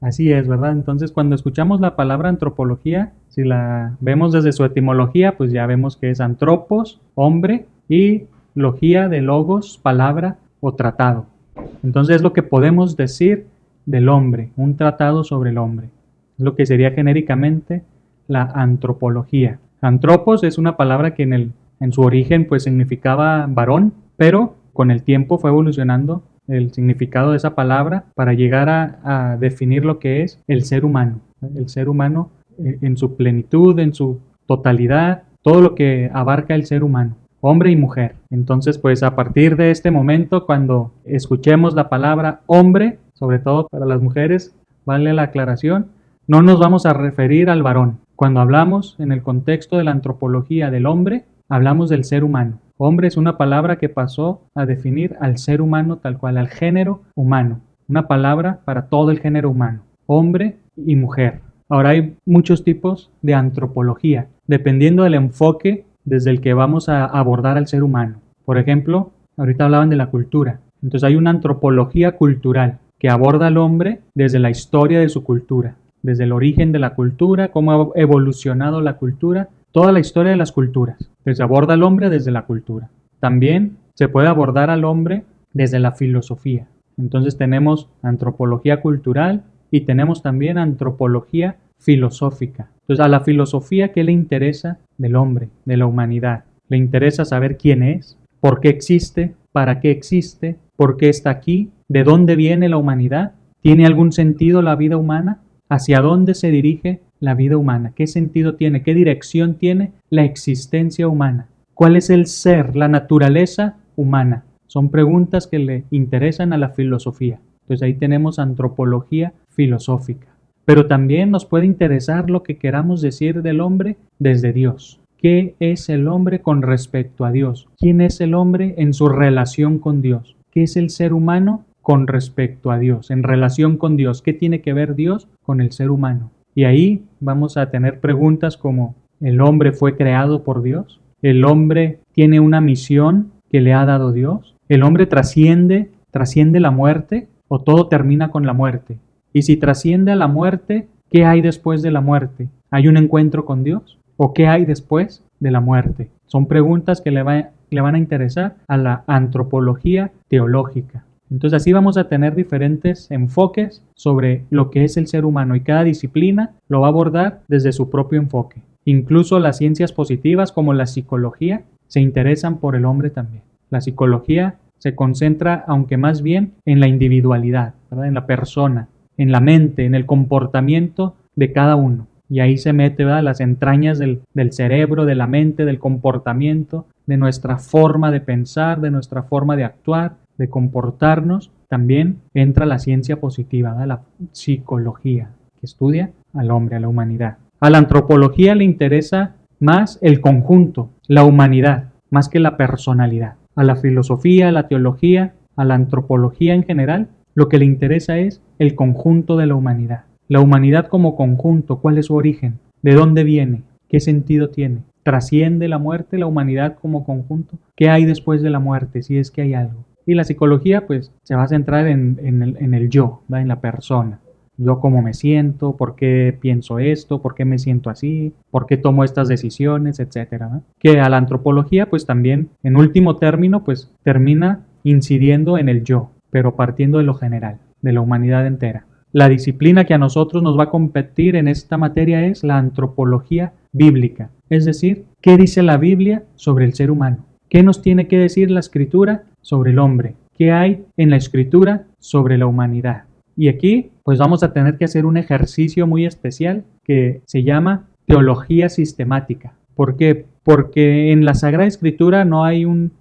Así es, ¿verdad? Entonces, cuando escuchamos la palabra antropología, si la vemos desde su etimología, pues ya vemos que es antropos, hombre, y logía de logos, palabra o tratado. Entonces, es lo que podemos decir del hombre, un tratado sobre el hombre. Es lo que sería genéricamente la antropología. Antropos es una palabra que en su origen pues significaba varón, pero con el tiempo fue evolucionando el significado de esa palabra para llegar a definir lo que es el ser humano. El ser humano en su plenitud, en su totalidad, todo lo que abarca el ser humano, hombre y mujer. Entonces, pues a partir de este momento, cuando escuchemos la palabra hombre, sobre todo para las mujeres, vale la aclaración, no nos vamos a referir al varón. Cuando hablamos en el contexto de la antropología del hombre, hablamos del ser humano. Hombre es una palabra que pasó a definir al ser humano tal cual, al género humano. Una palabra para todo el género humano, hombre y mujer. Ahora hay muchos tipos de antropología, dependiendo del enfoque desde el que vamos a abordar al ser humano. Por ejemplo, ahorita hablaban de la cultura. Entonces hay una antropología cultural que aborda al hombre desde la historia de su cultura, desde el origen de la cultura, cómo ha evolucionado la cultura, toda la historia de las culturas. Se aborda al hombre desde la cultura. También se puede abordar al hombre desde la filosofía. Entonces tenemos antropología cultural y tenemos también antropología filosófica. Entonces a la filosofía, ¿qué le interesa del hombre, de la humanidad? Le interesa saber quién es, por qué existe, para qué existe, por qué está aquí, de dónde viene la humanidad, ¿tiene algún sentido la vida humana? ¿Hacia dónde se dirige la vida humana? ¿Qué sentido tiene? ¿Qué dirección tiene la existencia humana? ¿Cuál es el ser, la naturaleza humana? Son preguntas que le interesan a la filosofía. Entonces ahí tenemos antropología filosófica. Pero también nos puede interesar lo que queramos decir del hombre desde Dios. ¿Qué es el hombre con respecto a Dios? ¿Quién es el hombre en su relación con Dios? ¿Qué es el ser humano con respecto a Dios, en relación con Dios? ¿Qué tiene que ver Dios con el ser humano? Y ahí vamos a tener preguntas como: ¿el hombre fue creado por Dios? ¿El hombre tiene una misión que le ha dado Dios? ¿El hombre trasciende la muerte o todo termina con la muerte? Y si trasciende a la muerte, ¿qué hay después de la muerte? ¿Hay un encuentro con Dios? ¿O qué hay después de la muerte? Son preguntas que le van a interesar a la antropología teológica. Entonces así vamos a tener diferentes enfoques sobre lo que es el ser humano y cada disciplina lo va a abordar desde su propio enfoque. Incluso las ciencias positivas como la psicología se interesan por el hombre también. La psicología se concentra, aunque más bien, en la individualidad, ¿verdad? En la persona, en la mente, en el comportamiento de cada uno. Y ahí se mete, ¿verdad?, las entrañas del cerebro, de la mente, del comportamiento, de nuestra forma de pensar, de nuestra forma de actuar, de comportarnos. También entra la ciencia positiva, ¿verdad?, la psicología, que estudia al hombre, a la humanidad. A la antropología le interesa más el conjunto, la humanidad, más que la personalidad. A la filosofía, a la teología, a la antropología en general, lo que le interesa es el conjunto de la humanidad. La humanidad como conjunto, ¿cuál es su origen? ¿De dónde viene? ¿Qué sentido tiene? ¿Trasciende la muerte la humanidad como conjunto? ¿Qué hay después de la muerte, si es que hay algo? Y la psicología pues se va a centrar en el yo, ¿verdad?, en la persona. Yo cómo me siento, por qué pienso esto, por qué me siento así, por qué tomo estas decisiones, etcétera, ¿no? Que a la antropología pues también, en último término, pues termina incidiendo en el yo, pero partiendo de lo general, de la humanidad entera. La disciplina que a nosotros nos va a competir en esta materia es la antropología bíblica, es decir, ¿qué dice la Biblia sobre el ser humano? ¿Qué nos tiene que decir la Escritura sobre el hombre? ¿Qué hay en la Escritura sobre la humanidad? Y aquí pues vamos a tener que hacer un ejercicio muy especial que se llama teología sistemática. ¿Por qué? Porque en la Sagrada Escritura no hay un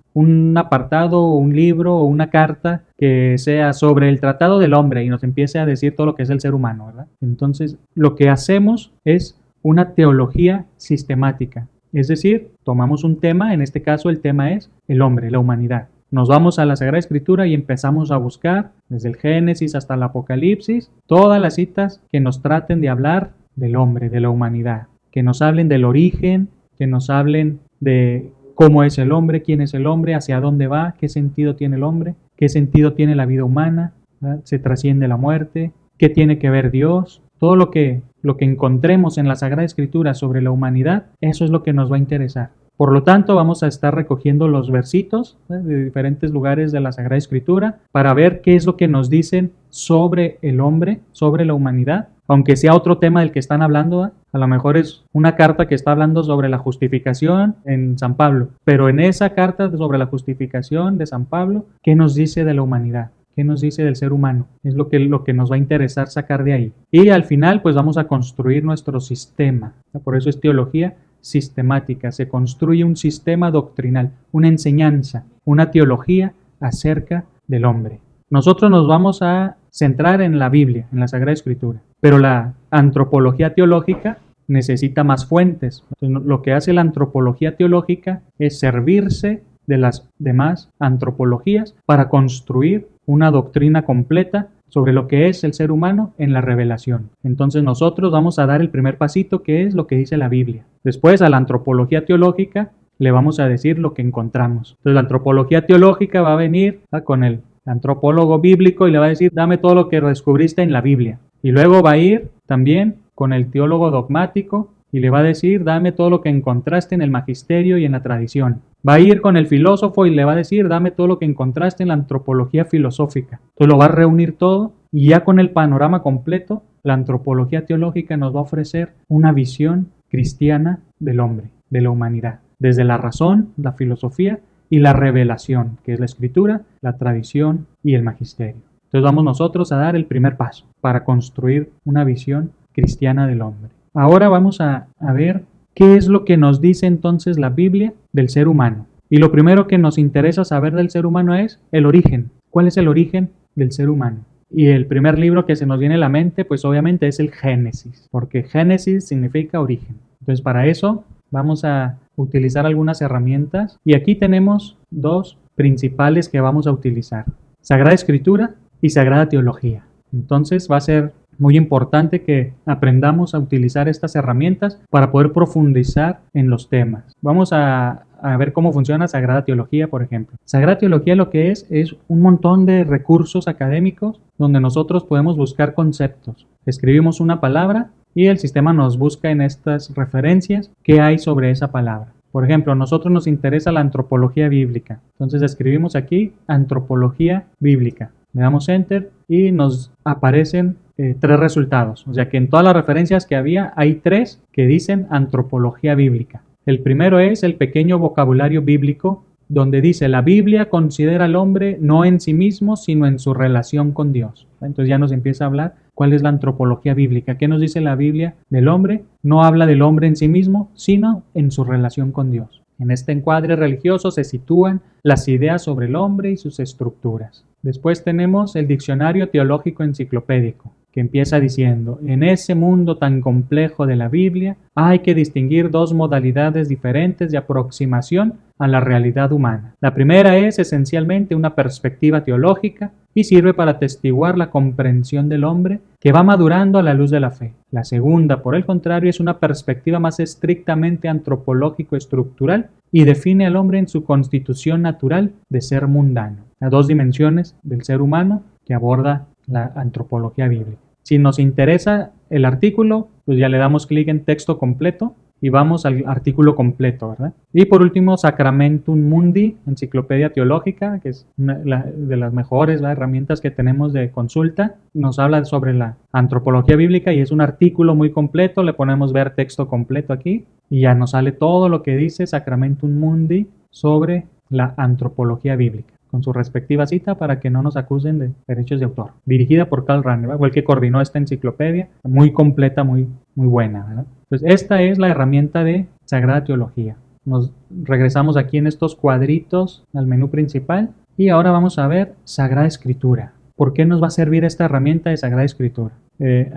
apartado o un libro o una carta que sea sobre el tratado del hombre y nos empiece a decir todo lo que es el ser humano, ¿verdad? Entonces lo que hacemos es una teología sistemática. Es decir, tomamos un tema, en este caso el tema es el hombre, la humanidad. Nos vamos a la Sagrada Escritura y empezamos a buscar, desde el Génesis hasta el Apocalipsis, todas las citas que nos traten de hablar del hombre, de la humanidad, que nos hablen del origen, que nos hablen de cómo es el hombre, quién es el hombre, hacia dónde va, qué sentido tiene el hombre, qué sentido tiene la vida humana, ¿verdad? Se trasciende la muerte, qué tiene que ver Dios, todo lo que encontremos en la Sagrada Escritura sobre la humanidad, eso es lo que nos va a interesar. Por lo tanto, vamos a estar recogiendo los versitos de diferentes lugares de la Sagrada Escritura para ver qué es lo que nos dicen sobre el hombre, sobre la humanidad, aunque sea otro tema del que están hablando. A lo mejor es una carta que está hablando sobre la justificación en San Pablo, pero en esa carta sobre la justificación de San Pablo, ¿qué nos dice de la humanidad? ¿Qué nos dice del ser humano? Es lo que nos va a interesar sacar de ahí. Y al final, pues vamos a construir nuestro sistema. Por eso es teología sistemática. Se construye un sistema doctrinal, una enseñanza, una teología acerca del hombre. Nosotros nos vamos a centrar en la Biblia, en la Sagrada Escritura, pero la antropología teológica necesita más fuentes. Entonces, lo que hace la antropología teológica es servirse de las demás antropologías para construir una doctrina completa sobre lo que es el ser humano en la revelación. Entonces nosotros vamos a dar el primer pasito, que es lo que dice la Biblia. Después a la antropología teológica le vamos a decir lo que encontramos. Entonces la antropología teológica va a venir con el antropólogo bíblico y le va a decir, dame todo lo que descubriste en la Biblia. Y luego va a ir también con el teólogo dogmático y le va a decir, dame todo lo que encontraste en el magisterio y en la tradición. Va a ir con el filósofo y le va a decir, dame todo lo que encontraste en la antropología filosófica. Entonces lo va a reunir todo y ya con el panorama completo, la antropología teológica nos va a ofrecer una visión cristiana del hombre, de la humanidad, desde la razón, la filosofía y la revelación, que es la escritura, la tradición y el magisterio. Entonces vamos nosotros a dar el primer paso para construir una visión cristiana del hombre. Ahora vamos a ver qué es lo que nos dice entonces la Biblia del ser humano. Y lo primero que nos interesa saber del ser humano es el origen. ¿Cuál es el origen del ser humano? Y el primer libro que se nos viene a la mente, pues obviamente es el Génesis, porque Génesis significa origen. Entonces para eso vamos a utilizar algunas herramientas y aquí tenemos dos principales que vamos a utilizar: Sagrada Escritura y Sagrada Teología. Entonces va a ser muy importante que aprendamos a utilizar estas herramientas para poder profundizar en los temas. Vamos a ver cómo funciona Sagrada Teología, por ejemplo. Sagrada Teología lo que es un montón de recursos académicos donde nosotros podemos buscar conceptos. Escribimos una palabra y el sistema nos busca en estas referencias qué hay sobre esa palabra. Por ejemplo, a nosotros nos interesa la antropología bíblica. Entonces escribimos aquí antropología bíblica. Le damos Enter y nos aparecen 3 resultados. O sea que en todas las referencias que había hay 3 que dicen antropología bíblica. El primero es el pequeño vocabulario bíblico, donde dice la Biblia considera al hombre no en sí mismo, sino en su relación con Dios. Entonces ya nos empieza a hablar cuál es la antropología bíblica. ¿Qué nos dice la Biblia del hombre? No habla del hombre en sí mismo, sino en su relación con Dios. En este encuadre religioso se sitúan las ideas sobre el hombre y sus estructuras. Después tenemos el Diccionario Teológico Enciclopédico, que empieza diciendo, en ese mundo tan complejo de la Biblia hay que distinguir 2 modalidades diferentes de aproximación a la realidad humana. La primera es esencialmente una perspectiva teológica y sirve para atestiguar la comprensión del hombre que va madurando a la luz de la fe. La segunda, por el contrario, es una perspectiva más estrictamente antropológico-estructural y define al hombre en su constitución natural de ser mundano. Las 2 dimensiones del ser humano que aborda la antropología bíblica. Si nos interesa el artículo, pues ya le damos clic en texto completo y vamos al artículo completo, ¿verdad? Y por último, Sacramentum Mundi, Enciclopedia Teológica, que es una de las mejores herramientas que tenemos de consulta. Nos habla sobre la antropología bíblica y es un artículo muy completo. Le ponemos ver texto completo aquí y ya nos sale todo lo que dice Sacramentum Mundi sobre la antropología bíblica, con su respectiva cita para que no nos acusen de derechos de autor. Dirigida por Karl Rahner, fue el que coordinó esta enciclopedia, muy completa, muy buena, ¿verdad? Entonces, esta es la herramienta de Sagrada Teología. Nos regresamos aquí en estos cuadritos al menú principal y ahora vamos a ver Sagrada Escritura. ¿Por qué nos va a servir esta herramienta de Sagrada Escritura?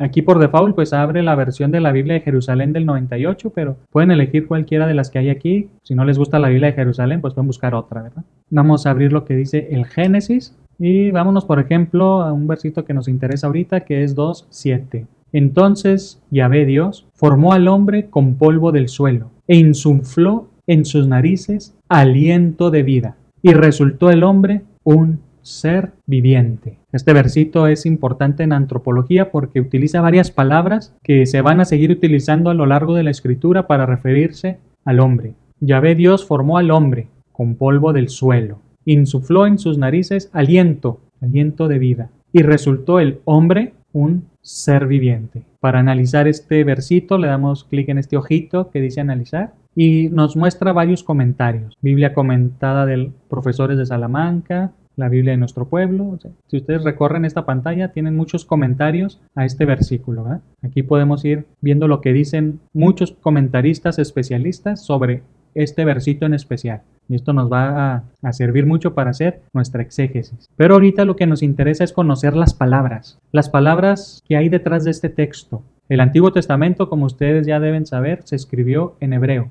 Aquí por default pues abre la versión de la Biblia de Jerusalén del 98, pero pueden elegir cualquiera de las que hay aquí. Si no les gusta la Biblia de Jerusalén, pues pueden buscar otra, ¿verdad? Vamos a abrir lo que dice el Génesis y vámonos, por ejemplo, a un versito que nos interesa ahorita, que es 2:7. Entonces Yahvé Dios formó al hombre con polvo del suelo e insufló en sus narices aliento de vida y resultó el hombre un ser viviente. Este versito es importante en antropología porque utiliza varias palabras que se van a seguir utilizando a lo largo de la escritura para referirse al hombre. Yahvé Dios formó al hombre con polvo del suelo, insufló en sus narices aliento de vida, y resultó el hombre un ser viviente. Para analizar este versito le damos clic en este ojito que dice analizar y nos muestra varios comentarios. Biblia comentada de profesores de Salamanca, la Biblia de nuestro pueblo. O sea, si ustedes recorren esta pantalla, tienen muchos comentarios a este versículo, ¿verdad? Aquí podemos ir viendo lo que dicen muchos comentaristas especialistas sobre este versito en especial. Y esto nos va a servir mucho para hacer nuestra exégesis. Pero ahorita lo que nos interesa es conocer las palabras que hay detrás de este texto. El Antiguo Testamento, como ustedes ya deben saber, se escribió en hebreo,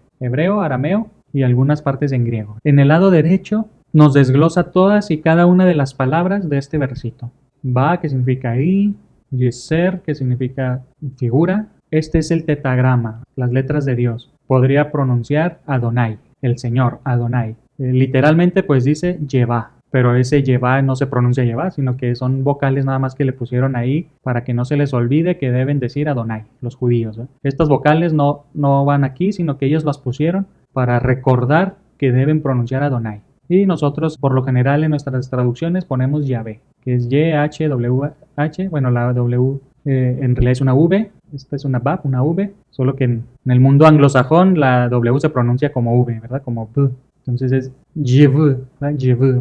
arameo y algunas partes en griego. En el lado derecho nos desglosa todas y cada una de las palabras de este versito. Ba, que significa ahí, yeser, que significa figura. Este es el tetagrama, las letras de Dios. Podría pronunciar Adonai, el Señor, Adonai. Literalmente pues dice Yevá, pero ese Yevá no se pronuncia Yevá, sino que son vocales nada más que le pusieron ahí para que no se les olvide que deben decir Adonai, los judíos, ¿eh? Estas vocales no van aquí, sino que ellos las pusieron para recordar que deben pronunciar Adonai. Y nosotros, por lo general, en nuestras traducciones ponemos Yahvé, que es Y-H-W-H, bueno, la W en realidad es una V, esta es una Bab, una V, solo que en el mundo anglosajón la W se pronuncia como V, ¿verdad? Como B. Entonces es Yev,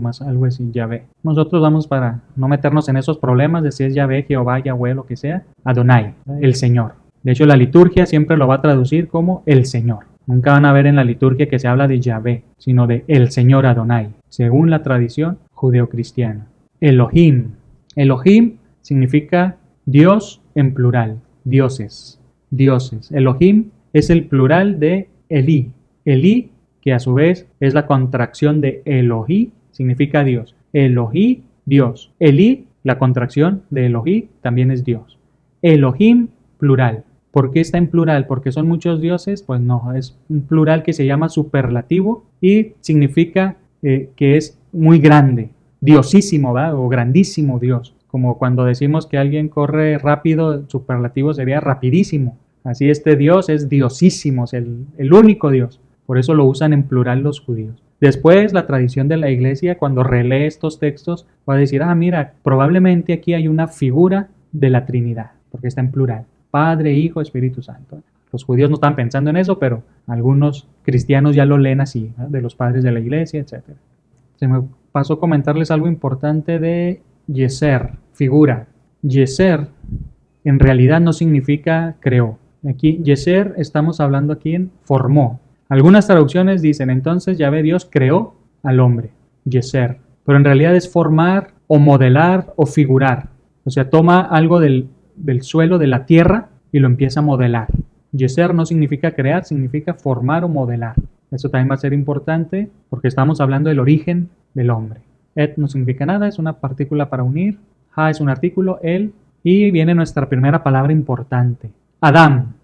más algo así, Yahvé. Nosotros vamos, para no meternos en esos problemas de si es Yahvé, Jehová, Yahweh, lo que sea, Adonai, el Señor. De hecho, la liturgia siempre lo va a traducir como el Señor. Nunca van a ver en la liturgia que se habla de Yahvé, sino de el Señor Adonai, según la tradición judeocristiana. Elohim. Elohim significa Dios en plural, dioses. Elohim es el plural de Elí. Elí, que a su vez es la contracción de Elohí, significa Dios. Elohí, Dios. Elí, la contracción de Elohí, también es Dios. Elohim, plural. ¿Por qué está en plural? ¿Porque son muchos dioses? Pues no, es un plural que se llama superlativo y significa que es muy grande, diosísimo, ¿verdad? O grandísimo Dios. Como cuando decimos que alguien corre rápido, el superlativo sería rapidísimo. Así este Dios es diosísimo, es el único Dios. Por eso lo usan en plural los judíos. Después, la tradición de la iglesia, cuando relee estos textos, va a decir, mira, probablemente aquí hay una figura de la Trinidad, porque está en plural. Padre, Hijo, Espíritu Santo. Los judíos no están pensando en eso, pero algunos cristianos ya lo leen así, ¿no? De los padres de la iglesia, etc. Se me pasó a comentarles algo importante de Yeser, figura. Yeser en realidad no significa creó. Aquí, Yeser, estamos hablando aquí en formó. Algunas traducciones dicen, entonces Yahvé Dios creó al hombre, Yeser. Pero en realidad es formar o modelar o figurar. O sea, toma algo del suelo, de la tierra, y lo empieza a modelar. Yeser no significa crear, significa formar o modelar. Eso también va a ser importante porque estamos hablando del origen del hombre. Et no significa nada, es una partícula para unir. Ha es un artículo, el, y viene nuestra primera palabra importante. Adam,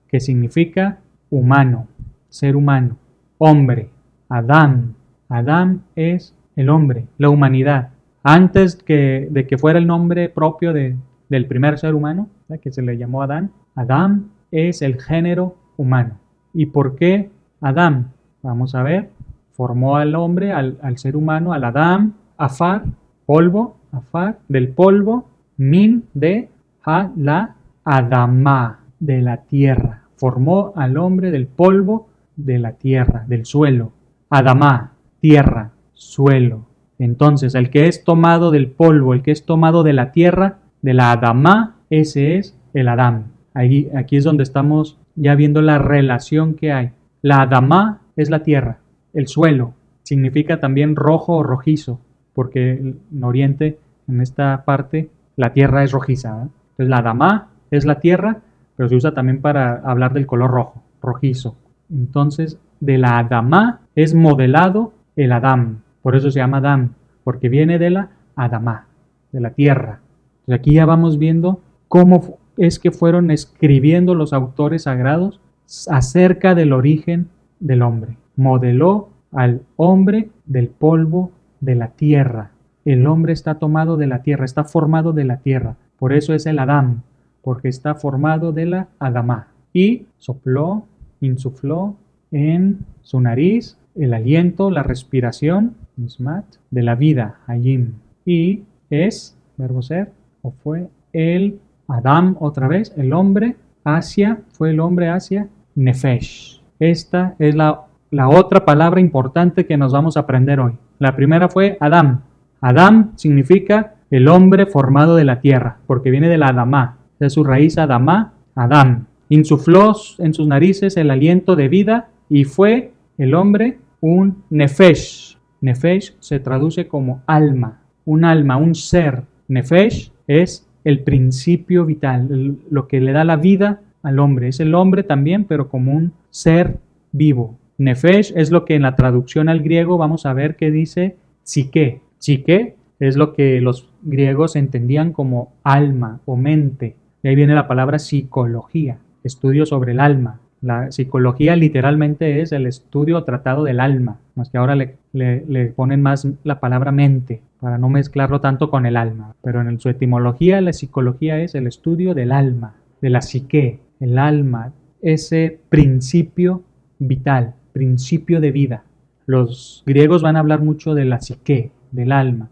que significa humano, ser humano, hombre. Adam es el hombre, la humanidad. Antes de que fuera el nombre propio del primer ser humano, que se le llamó Adán, Adam es el género humano. ¿Y por qué Adam? Vamos a ver, formó al hombre, al ser humano, al Adam, Afar, polvo, Afar, del polvo, Min, de, Ha, la, Adamá, de la tierra. Formó al hombre del polvo de la tierra, del suelo. Adamá, tierra, suelo. Entonces, el que es tomado del polvo, el que es tomado de la tierra, de la Adamá, ese es el Adán. Aquí es donde estamos ya viendo la relación que hay. La Adamá es la tierra, el suelo. Significa también rojo o rojizo, porque en Oriente, en esta parte, la tierra es rojiza, ¿eh? Entonces, la Adamá es la tierra, pero se usa también para hablar del color rojo, rojizo. Entonces, de la Adamá es modelado el Adán. Por eso se llama Adán, porque viene de la Adamá, de la tierra. Entonces, aquí ya vamos viendo cómo es que fueron escribiendo los autores sagrados acerca del origen del hombre. Modeló al hombre del polvo de la tierra. el hombre está tomado de la tierra, está formado de la tierra. Por eso es el Adán, porque está formado de la Adamá. Y sopló, insufló en su nariz el aliento, la respiración, mismat, de la vida, hayim. Y es, verbo ser, o fue el Adam otra vez, el hombre, hacia, fue el hombre hacia nefesh. Esta es la otra palabra importante que nos vamos a aprender hoy. La primera fue Adam. Adam significa el hombre formado de la tierra, porque viene de la Adamá, de su raíz Adamá, Adam. Insufló en sus narices el aliento de vida y fue el hombre un nefesh. Nefesh se traduce como alma, un ser. Nefesh es el principio vital, lo que le da la vida al hombre. Es el hombre también, pero como un ser vivo. Nefesh es lo que en la traducción al griego vamos a ver que dice psique. Psique es lo que los griegos entendían como alma o mente. De ahí viene la palabra psicología, estudio sobre el alma. La psicología literalmente es el estudio o tratado del alma, más que ahora le ponen más la palabra mente para no mezclarlo tanto con el alma. Pero en su etimología la psicología es el estudio del alma, de la psique, el alma, ese principio vital, principio de vida. Los griegos van a hablar mucho de la psique, del alma,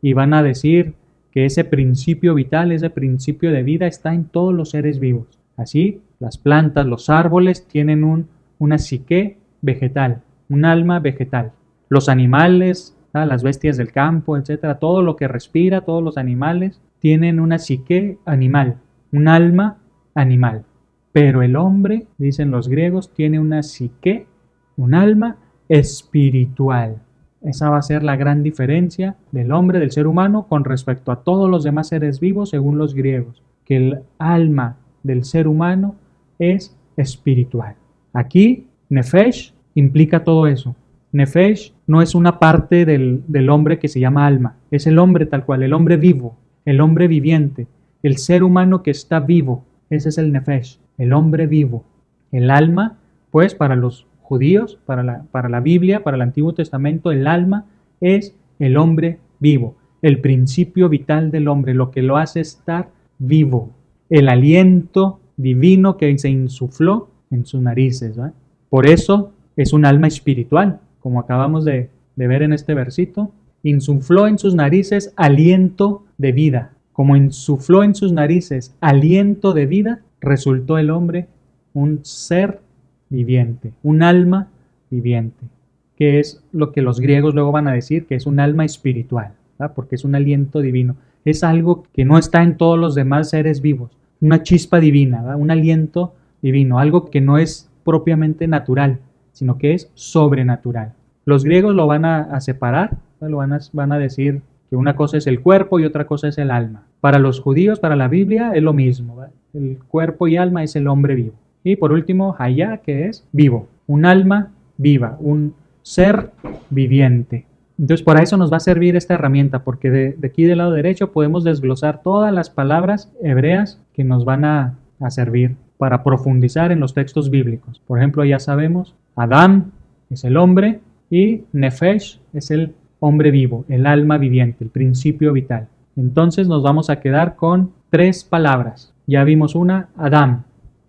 y van a decir que ese principio vital, ese principio de vida está en todos los seres vivos. Así, las plantas, los árboles tienen una psique vegetal, un alma vegetal. Los animales, las bestias del campo, etcétera, todo lo que respira, todos los animales tienen una psique animal, un alma animal. Pero el hombre, dicen los griegos, tiene una psique, un alma espiritual. Esa va a ser la gran diferencia del hombre, del ser humano, con respecto a todos los demás seres vivos, según los griegos, que el alma del ser humano es espiritual. Aquí, nefesh implica todo eso. Nefesh no es una parte del hombre que se llama alma, es el hombre tal cual, el hombre vivo, el hombre viviente, el ser humano que está vivo. Ese es el nefesh, el hombre vivo. El alma, pues para los judíos, para la Biblia, para el Antiguo Testamento, el alma es el hombre vivo, el principio vital del hombre, lo que lo hace estar vivo, el aliento divino que se insufló en sus narices, ¿verdad? Por eso es un alma espiritual, como acabamos de ver en este versito. Insufló en sus narices aliento de vida. Como insufló en sus narices aliento de vida, resultó el hombre un ser viviente, un alma viviente, que es lo que los griegos luego van a decir que es un alma espiritual, ¿verdad? Porque es un aliento divino. Es algo que no está en todos los demás seres vivos, una chispa divina, ¿verdad? Un aliento divino, algo que no es propiamente natural, sino que es sobrenatural. Los griegos lo van a separar, van a decir que una cosa es el cuerpo y otra cosa es el alma. Para los judíos, para la Biblia, es lo mismo, ¿verdad? El cuerpo y alma es el hombre vivo. Y por último, hayá, que es vivo, un alma viva, un ser viviente. Entonces, para eso nos va a servir esta herramienta, porque de aquí del lado derecho podemos desglosar todas las palabras hebreas que nos van a servir para profundizar en los textos bíblicos. Por ejemplo, ya sabemos, Adam es el hombre y Nefesh es el hombre vivo, el alma viviente, el principio vital. Entonces nos vamos a quedar con 3 palabras. Ya vimos una, Adam,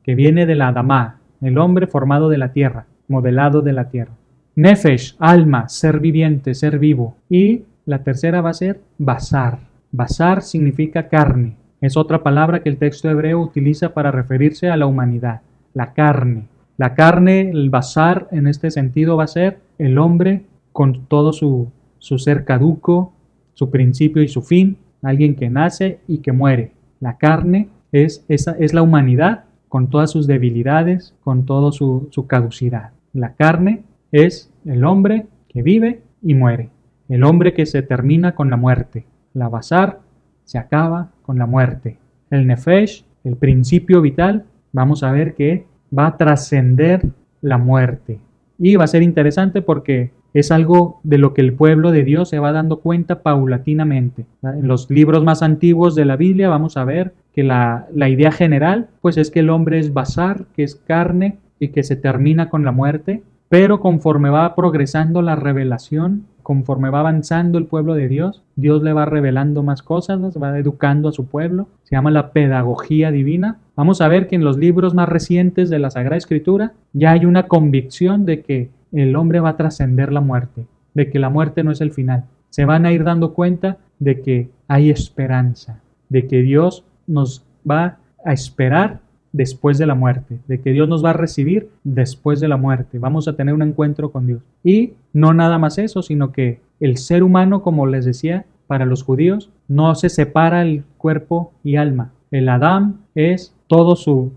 que viene de la Adamá, el hombre formado de la tierra, modelado de la tierra. Nefesh, alma, ser viviente, ser vivo. Y la tercera va a ser basar. Basar significa carne. Es otra palabra que el texto hebreo utiliza para referirse a la humanidad, la carne. La carne, el basar en este sentido va a ser el hombre con todo su ser caduco, su principio y su fin, alguien que nace y que muere. La carne es la humanidad con todas sus debilidades, con toda su caducidad. La carne es el hombre que vive y muere, el hombre que se termina con la muerte. La basar se acaba con la muerte. El nefesh, el principio vital, vamos a ver que va a trascender la muerte. Y va a ser interesante porque es algo de lo que el pueblo de Dios se va dando cuenta paulatinamente. En los libros más antiguos de la Biblia vamos a ver que la idea general pues es que el hombre es basar, que es carne y que se termina con la muerte, pero conforme va progresando la revelación conforme va avanzando el pueblo de Dios, Dios le va revelando más cosas, va educando a su pueblo. Se llama la pedagogía divina. Vamos a ver que en los libros más recientes de la Sagrada Escritura ya hay una convicción de que el hombre va a trascender la muerte, de que la muerte no es el final. Se van a ir dando cuenta de que hay esperanza, de que Dios nos va a esperar después de la muerte, de que Dios nos va a recibir después de la muerte. Vamos a tener un encuentro con Dios. Y no nada más eso, sino que el ser humano, como les decía, para los judíos, no se separa el cuerpo y alma. El Adán es toda su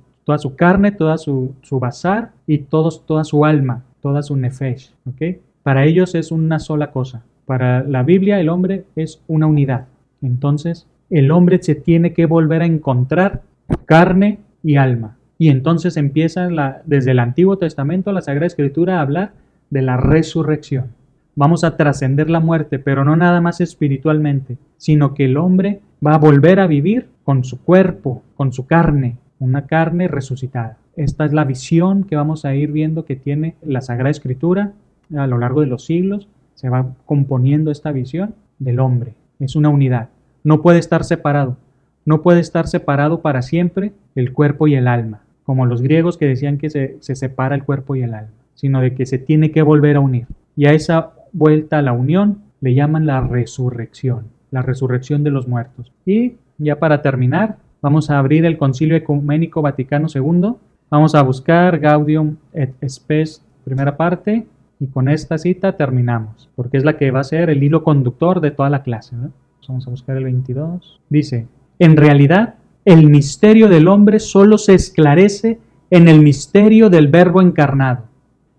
carne, toda su basar y toda su alma, toda su nefesh. ¿Okay? Para ellos es una sola cosa. Para la Biblia el hombre es una unidad. Entonces el hombre se tiene que volver a encontrar carne y alma. Y entonces empieza desde el Antiguo Testamento, la Sagrada Escritura, a hablar de la resurrección. Vamos a trascender la muerte, pero no nada más espiritualmente, sino que el hombre va a volver a vivir con su cuerpo, con su carne, una carne resucitada. Esta es la visión que vamos a ir viendo que tiene la Sagrada Escritura a lo largo de los siglos. Se va componiendo esta visión del hombre. Es una unidad. No puede estar separado. No puede estar separado para siempre el cuerpo y el alma, como los griegos que decían que se separa el cuerpo y el alma, sino de que se tiene que volver a unir. Y a esa vuelta a la unión le llaman la resurrección de los muertos. Y ya para terminar, vamos a abrir el Concilio Ecuménico Vaticano II. Vamos a buscar Gaudium et Spes, primera parte, y con esta cita terminamos, porque es la que va a ser el hilo conductor de toda la clase, ¿no? Vamos a buscar el 22. Dice: en realidad, el misterio del hombre solo se esclarece en el misterio del Verbo encarnado.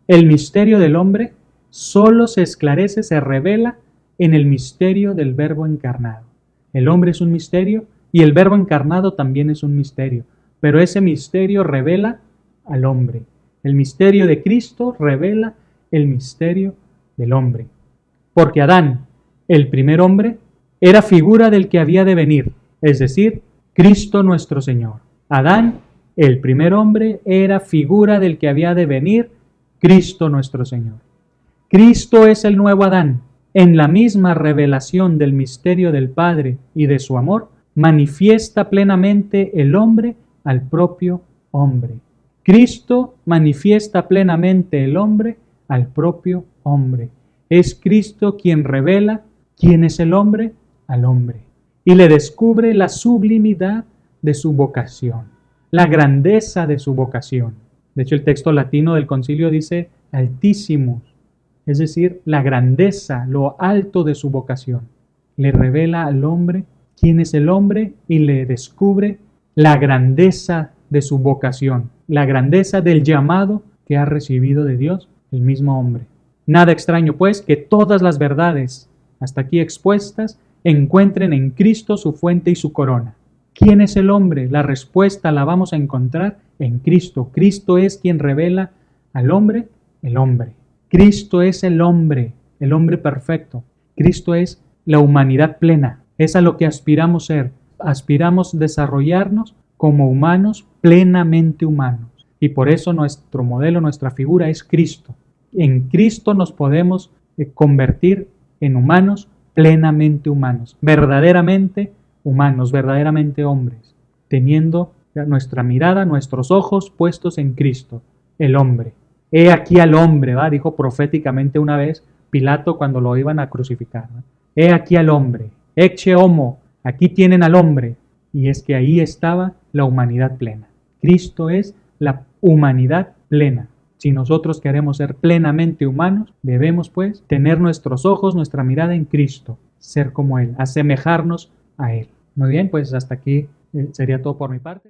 El misterio del hombre solo se esclarece, se revela en el misterio del Verbo encarnado. El hombre es un misterio y el Verbo encarnado también es un misterio, pero ese misterio revela al hombre. El misterio de Cristo revela el misterio del hombre. Porque Adán, el primer hombre, era figura del que había de venir, es decir, Cristo nuestro Señor. Adán, el primer hombre, era figura del que había de venir, Cristo nuestro Señor. Cristo es el nuevo Adán. En la misma revelación del misterio del Padre y de su amor, manifiesta plenamente el hombre al propio hombre. Cristo manifiesta plenamente el hombre al propio hombre. Es Cristo quien revela quién es el hombre al hombre y le descubre la sublimidad de su vocación, la grandeza de su vocación. De hecho, el texto latino del concilio dice altissimus, es decir, la grandeza, lo alto de su vocación. Le revela al hombre quién es el hombre y le descubre la grandeza de su vocación, la grandeza del llamado que ha recibido de Dios el mismo hombre. Nada extraño, pues, que todas las verdades hasta aquí expuestas encuentren en Cristo su fuente y su corona. ¿Quién es el hombre? La respuesta la vamos a encontrar en Cristo. Cristo es quien revela al hombre el hombre. Cristo es el hombre perfecto. Cristo es la humanidad plena. Es a lo que aspiramos ser. Aspiramos desarrollarnos como humanos plenamente humanos. Y por eso nuestro modelo, nuestra figura es Cristo. En Cristo nos podemos convertir en humanos plenamente humanos, verdaderamente hombres, teniendo nuestra mirada, nuestros ojos puestos en Cristo, el hombre. He aquí al hombre, ¿va? Dijo proféticamente una vez Pilato cuando lo iban a crucificar, ¿no? He aquí al hombre, ecce homo, aquí tienen al hombre. Y es que ahí estaba la humanidad plena. Cristo es la humanidad plena. Si nosotros queremos ser plenamente humanos, debemos pues tener nuestros ojos, nuestra mirada en Cristo, ser como Él, asemejarnos a Él. Muy bien, pues hasta aquí sería todo por mi parte.